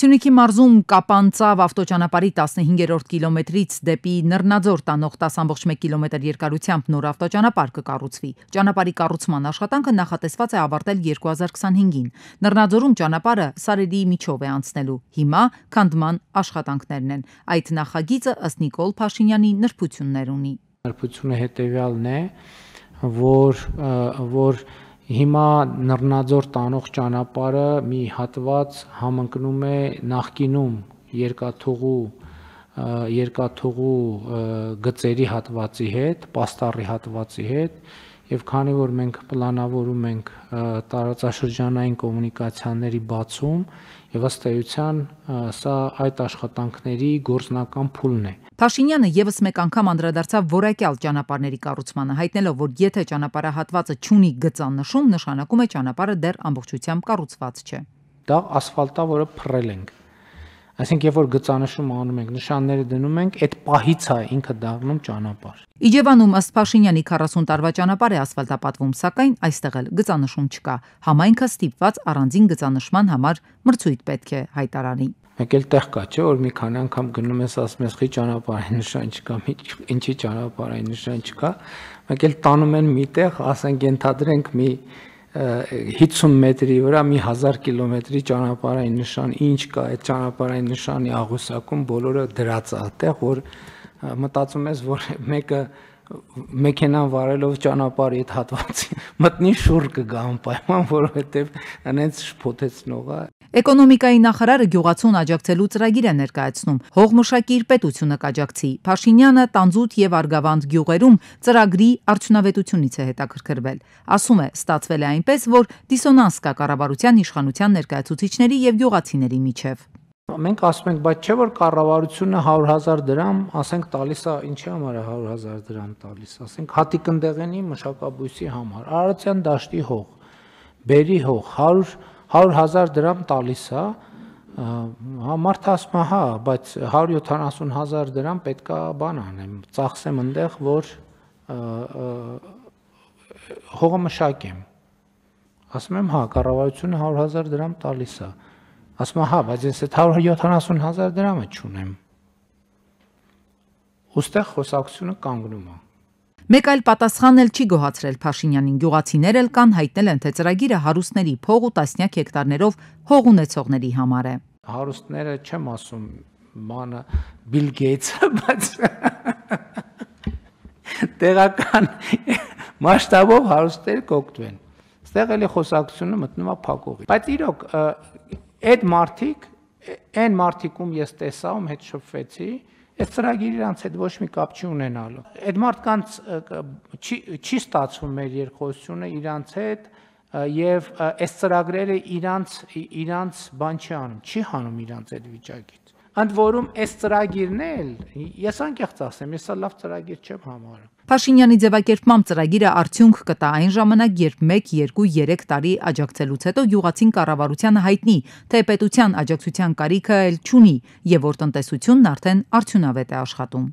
Սյունիքի մարզում Կապան-Ծավ ավտոճանապարհի 15-րդ կիլոմետրից դեպի Նռնաձոր տանող 10,1 կիլոմետր երկարությամբ նոր ավտոճանապարհ կկառուցվի։ Ճանապարհի կառուցման աշխատանքը նախատեսված է ավարտել 2025-ին։ Նռնաձորում ճանապարհը սարերի միջով է անցնելու։ Հիմա քանդման աշխատանքներն են։ Այդ նախագիծը ըստ Նիկոլ Փաշինյանի նրբություններ ունի։ Նրբությունը հետևյալն է, որ հիմա Նռնաձոր տանող ճանապարհը մի հատված համընկնում է նախկինում երկաթուղու գծերի հատվածի հետ, պաստառի հատվածի հետ, եւ քանի որ մենք պլանավորում ենք տարածաշրջանային կոմունիկացիաների բացում, եւ ըստ էության սա այդ աշխատանքների գործնական փուլն է։ Փաշինյանը եւս մեկ անգամ անդրադարձավ որակյալ ճանապարհների կառուցմանը, հայտնելով, որ եթե ճանապարհահատվածը չունի գծանշում, նշանակում է ճանապարհը դեռ ամբողջությամբ կառուցված չէ։ Դա ասֆալտա, որը փռել ենք։ Այսինքն, երբ որ գծանշում անում ենք, նշանները դնում ենք, այդ պահից է ինքը դառնում ճանապարհ։ Իջևանում ըստ Փաշինյանի 40 տարվա ճանապարհ է ասֆալտապատվում, սակայն այստեղ էլ գծանշում չկա։ Համայնքը ստիպված առանձին գծանշման համար մրցույթ պետք է հայտարարի։ Մեկ էլ տեղ կա, չէ, որ մի քանի անգամ գնում ես, ասում ես, խի ճանապարհային նշան չկա, ինչի ճանապարհային նշան չկա։ Մեկ էլ տանում են միտեղ, ասենք ենթադրենք մի 50 մետրի վրա մի 1000 կիլոմետրի ճանապարհային նշան, ինչ կա այդ ճանապարհային նշանի աղյուսակում, բոլորը դրած է այդտեղ, որ մտածում ես, որ մեկը մեքենան վարելով ճանապարհի այդ հատվածի մտնի շուռ կգա անպայման, որովհետև հենց շփոթեցնող է։ Էկոնոմիկայի նախարարը գյուղացուն աջակցելու ծրագիր է ներկայացնում։ Հողմշակիր պետությունը կաջակցի։ Փաշինյանը Տանձուտ եւ Արգավանդ գյուղերում ծրագրի արդյունավետությունից է հետաքրքրվել։ Ասում է, ստացվել է այնպես, որ դիսոնանս կա կառավարության իշխանության ներկայացուցիչների եւ գյուղացիների միջև։ Մենք ասում ենք, բայց չէ որ կառավարությունը 100,000 դրամ, ասենք տալիս է, ինչի համար է 100,000 դրամ տալիս, ասենք հատիկնդեղենի մշակաբույսի համար, Արարատյան դաշտի հող, բերի հող, 100,000 դրամ տալիս է, մարդը ասում է, հա, բայց 170,000 դրամ պետք է բան անեմ, ծախսեմ այնտեղ, որ հողը մշակեմ։ Ասում եմ, հա, կառավարությունը 100,000 դրամ տալիս է։ Ասում է, հա, բայց ես այդ 170,000 դրամը չունեմ։ Ոստեղ խոսակցությունը կանգնում է։ Մեկ այլ պատասխան էլ չի գոհացրել Փաշինյանին։ Գյուղացիներ էլ կան, հայտնել են, թե ծրագիրը հարուստների փող ու տասնյակ հեկտարներով հող ունեցողների համար է։ Հարուստները չեմ ասում, բանը Բիլ Գեյթսը, բայց տեղական մասշտաբով հարուստները կօգտվեն։ Այստեղ էլի խոսակցությունը մտնում է փակողի։ Բայց իրոք այդ մարդիկ, ում ես տեսա, ում հետ շփվեցի, այդ ծրագիրը իրանց հետ ոչ մի կապ չի ունենալու։ Այդ մարդկանց չի ստացվում մեր երկխոսությունը իրանց հետ եւ այս ծրագրերը իրանց բան չի անում, չի հանում իրանց այդ վիճակից։ Ընդ որում այս ծրագիրն էլ, ես անկեղծ ասեմ, ես լավ ծրագիր չեմ համարում։ Փաշինյանի ձևակերպմամբ ծրագիրը արդյունք կտա այն ժամանակ, երբ 1, 2, 3 տարի աջակցելուց հետո գյուղացին կառավարությանը հայտնի, թե պետության աջակցության կարիքը էլ չունի եւ որ տնտեսությունն արդեն արդյունավետ է աշխատում։